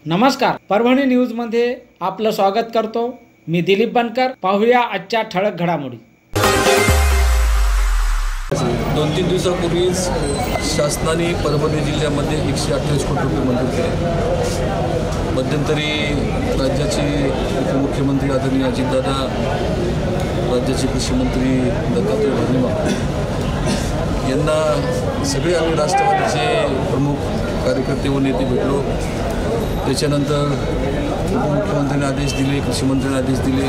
नमस्कार, परभणी न्यूजमध्ये आपलं स्वागत करतो। मी दिलीप बनकर। पाहूया आजच्या ठळक घडामोडी। 2-3 दिवसापूर्वीच शासनाने परभणी जिल्ह्यामध्ये 128 कोटी रुपये मंजूर केले। मध्यंतरी राज्याचे उपमुख्यमंत्री आदरणीय अजितदादा, राज्याचे कृषी मंत्री दत्तात्रय भरणे यांना सगळे आम्ही राष्ट्रवादीचे प्रमुख कार्यकर्ते व नेते भेटलो। त्याच्यानंतर उपमुख्यमंत्र्यांनी आदेश दिले, कृषी मंत्र्यांनी आदेश दिले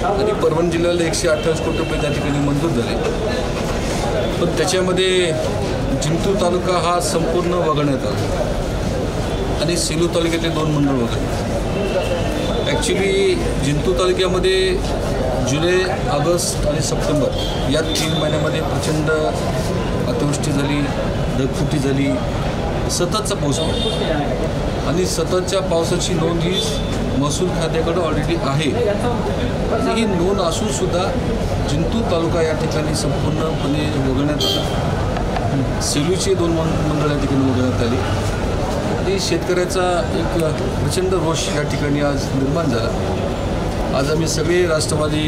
आणि परभणी जिल्ह्याला 128 कोटी रुपये त्या ठिकाणी मंजूर झाले। पण त्याच्यामध्ये जिंतूर तालुका हा संपूर्ण वगळण्यात आला आणि सेलू तालुक्यातले 2 मंडळ होते। ॲक्च्युली जिंतूर तालुक्यामध्ये जुलै, ऑगस्ट आणि सप्टेंबर या 3 महिन्यामध्ये प्रचंड अतिवृष्टी झाली, ढगफुटी झाली, सततचा पाऊस पडला आणि सततच्या पावसाची नोंद ही महसूल खात्याकडे ऑलरेडी आहे। ही नोंद असूनसुद्धा जिंतूर तालुका या ठिकाणी संपूर्णपणे वगळण्यात आला। सेलूचे 2 मंडळ या ठिकाणी वगळण्यात आली आणि शेतकऱ्याचा एक प्रचंड रोष या ठिकाणी आज निर्माण झाला। आज आम्ही सगळे राष्ट्रवादी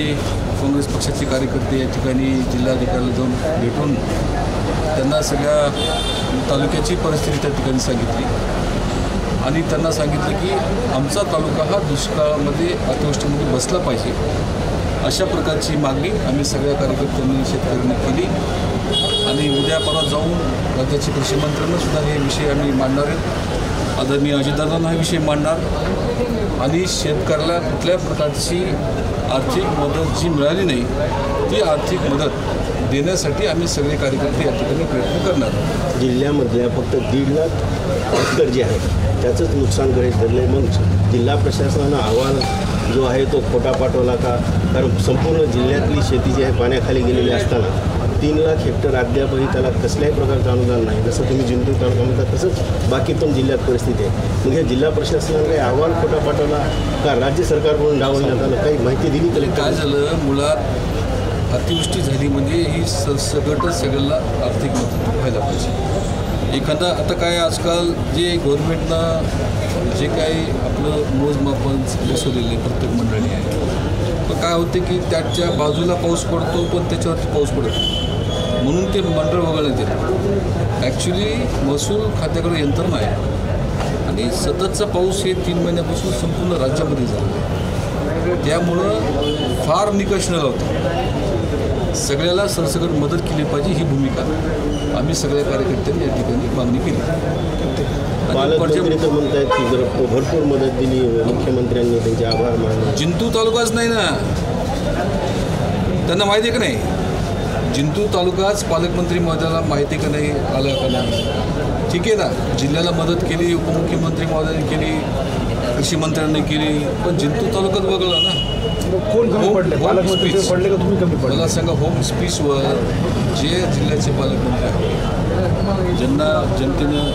काँग्रेस पक्षाचे कार्यकर्ते या ठिकाणी जिल्हाधिकाऱ्याला जाऊन भेटून त्यांना सगळ्या तालुक्याची परिस्थिती त्या ठिकाणी सांगितली आणि त्यांना सांगितलं की आमचा तालुका हा दुष्काळामध्ये अतिवृष्टीमध्ये बसला पाहिजे, अशा प्रकारची मागणी आम्ही सगळ्या कार्यकर्त्यांनी शेतकऱ्यांनी केली आणि उद्या परवा जाऊन राज्याचे कृषी मंत्र्यांना सुद्धा हे विषय आम्ही मांडणार आहेत। आदरणीय अजितदादांना हा विषय मांडणार आणि शेतकऱ्याला कुठल्या प्रकारची आर्थिक मदत जी मिळाली नाही ती आर्थिक मदत देण्यासाठी आम्ही सगळे कार्यकर्ते या ठिकाणी प्रयत्न करणार। जिल्ह्यामधल्या फक्त 1.5 लाख हेक्टर जे आहे त्याचंच नुकसान गृहीत धरले। मग जिल्हा प्रशासनानं अहवाल जो आहे तो खोटा पाठवला का? कारण संपूर्ण जिल्ह्यातली शेती जी आहे पाण्याखाली गेलेली असताना 3 लाख हेक्टर अद्यापही त्याला कसल्याही प्रकारचं अनुदान नाही। जसं तुम्ही जिंतूर तालुक्यामध्ये तसंच बाकी पण जिल्ह्यात परिस्थिती आहे। मग हे जिल्हा प्रशासनाने काही अहवाल खोटा पाठवला का? राज्य सरकारकडून डावलण्यात आलं? काही माहिती दिली तरी काय झालं? मुळात अतिवृष्टी झाली म्हणजे ही सगळंच सगळ्यांना आर्थिक मदत व्हायला पाहिजे। एखादा आता काय आजकाल जे गव्हर्नमेंटनं जे काही आपलं मोजमापन बसवलेले प्रत्येक मंडळी आहे, तर काय होते की त्याच्या बाजूला पाऊस पडतो पण त्याच्यावरती पाऊस पडत नाही, म्हणून ते मंडळ वगळण्यात येतं। ॲक्च्युली महसूल खात्याकडे यंत्रणा आहे आणि सततचा पाऊस हे 3 महिन्यापासून संपूर्ण राज्यामध्ये झाला, त्यामुळं फार निकष न लावता सगळ्याला सरसकट मदत केली पाहिजे ही भूमिका आम्ही सगळ्या कार्यकर्त्यांनी या ठिकाणी मागणी केली। पालकमंत्री तर म्हणतात की जर भरपूर मदत दिली, मुख्यमंत्र्यांनी त्यांचे आभार मानले। जिंतूर तालुकाच नाही ना, त्यांना माहिती आहे का नाही? जिंतूर तालुकाच पालकमंत्री महोदयाला माहिती का नाही, आलं का नाही? ठीक आहे ना, जिल्ह्याला मदत केली, उपमुख्यमंत्री महोदयांनी केली, कृषी मंत्र्यांनी केली, पण जिंतूर तालुक्यात वगळला ना। कोण कमी पडले? पालकमंत्री पडले का तुम्ही कमी पडले? मला सांगा, होम स्पीचवर जे जिल्ह्याचे पालकमंत्री आहेत ज्यांना जनतेनं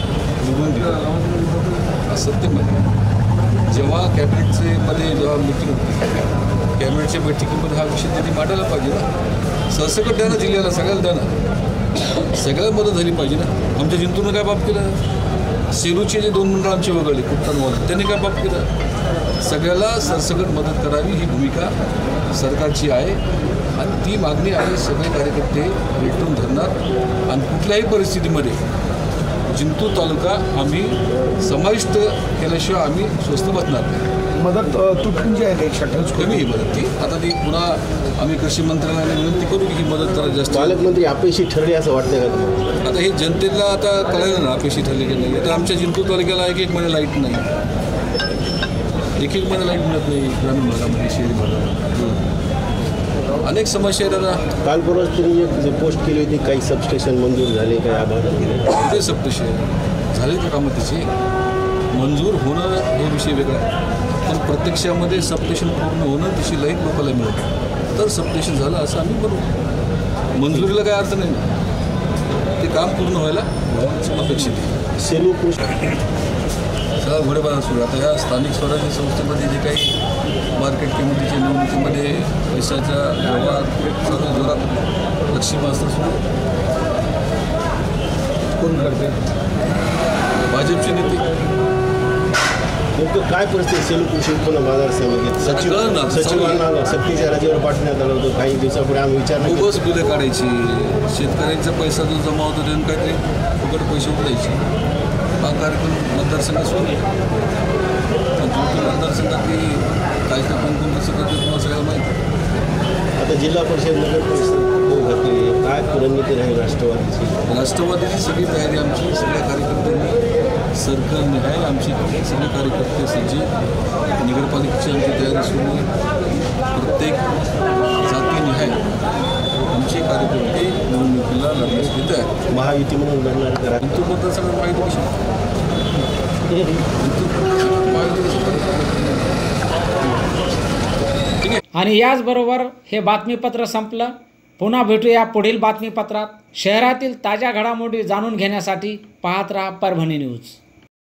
निवडून दिलं असं ते म्हणे, जेव्हा कॅबिनेटमध्ये जेव्हा मीटिंग होती कॅबिनेटच्या बैठकीमध्ये हा विषय त्यांनी मांडायला पाहिजे ना। सरसकट द्या ना, जिल्ह्याला सगळ्याला द्या ना, सगळ्याला मदत झाली पाहिजे ना। आमच्या जिंतूरनं काय बाब केलं? सेलूचे जे 2 मंडळ आमचे वगळले कुट्टांवर, त्यांनी काय बाब केलं? सगळ्याला सरसकट मदत करावी ही भूमिका सरकारची आहे आणि ती मागणी आम्ही सगळे कार्यकर्ते भेटून धरणार आणि कुठल्याही परिस्थितीमध्ये जिंतूर तालुका आम्ही समाविष्ट केल्याशिवाय आम्ही स्वस्त बसणार नाही। मदत तुटून जी आहे 128 कमी आहे मदत ती। आता ती पुन्हा आम्ही कृषी मंत्र्यांना विनंती करू की ही मदत जरा जास्त। पालकमंत्री अपयशी ठरले असं वाटतं का तुम्हाला? आता हे जनतेला आता कळालं ना अपयशी ठरले की नाही। आता आमच्या जिंतूर तालुक्याला 1 महिना लाईट नाही, 1 महिना लाईट मिळत नाही ग्रामीण भागामध्ये, शहरी भागामध्ये अनेक समस्या आहेत। आता काल परवाच तुम्ही एक जे पोस्ट केली होती, काही सबस्टेशन मंजूर झाले, काही आभार केले? ते सबस्टेशन झाले का कामं त्याची? मंजूर होणं हे विषय वेगळा आहे, पण प्रत्यक्षामध्ये सबस्टेशन पूर्ण होणं त्याची लाईट लोकांना मिळतं तर सबस्टेशन झालं असं आम्ही बनवू। मंजुरीला काय अर्थ नाही, ते काम पूर्ण व्हायला अपेक्षित आहे। सेलू कृष्ण सगळा घोडेबाजार सुरू आता या स्थानिक स्वराज्य संस्थेमध्ये जे काही मार्केट कमिटीच्या निवडणुकीमध्ये पैशाचा व्यवहार सर्व जोरात लक्ष्मीपासून सुरू। कोण करते? भाजपचे नेते नेमकं काय परिस्थिती सेलू कृषी उत्पन्न बाजार समितीत कळलं ना. सचिवांना सक्तीच्या रजेवर पाठवण्यात आलं होतं. काही दिवसापूर्वी आम्ही विचारलं की बोगस बिलं काढायची, शेतकऱ्यांचा पैसा जो जमा होतो त्यानं काहीतरी फुकट पैसे उकळायचे. हा कार्यक्रम मतदारसंघात सुरू आहे. मतदारसंघातली काय काय कोण कसं करते तुम्हाला सगळ्याला माहिती. आता जिल्हा परिषद नगर परिषद घातली काय रणनीती राहील राष्ट्रवादीची? राष्ट्रवादीची सगळी तयारी आमची, सगळ्या कार्यकर्त्यांनी सर्कल निहाय आमची सगळे कार्यकर्ते सज्ज, नगरपालिकेची आमची तयारी सुरू आहे. प्रत्येक जाती निहाय आमचे कार्यकर्ते निवडणुकीला लढण्यासाठी तयार. महायुती म्हणून लढणार करा. हिंदू मतदारसंघात माहिती कशी आणि याचबरोबर हे बातमीपत्र संपलं. पुन्हा भेटूया पुढील बातमीपत्रात. शहरातील ताज्या घडामोडी जाणून घेण्यासाठी पाहत रहा परभणी न्यूज.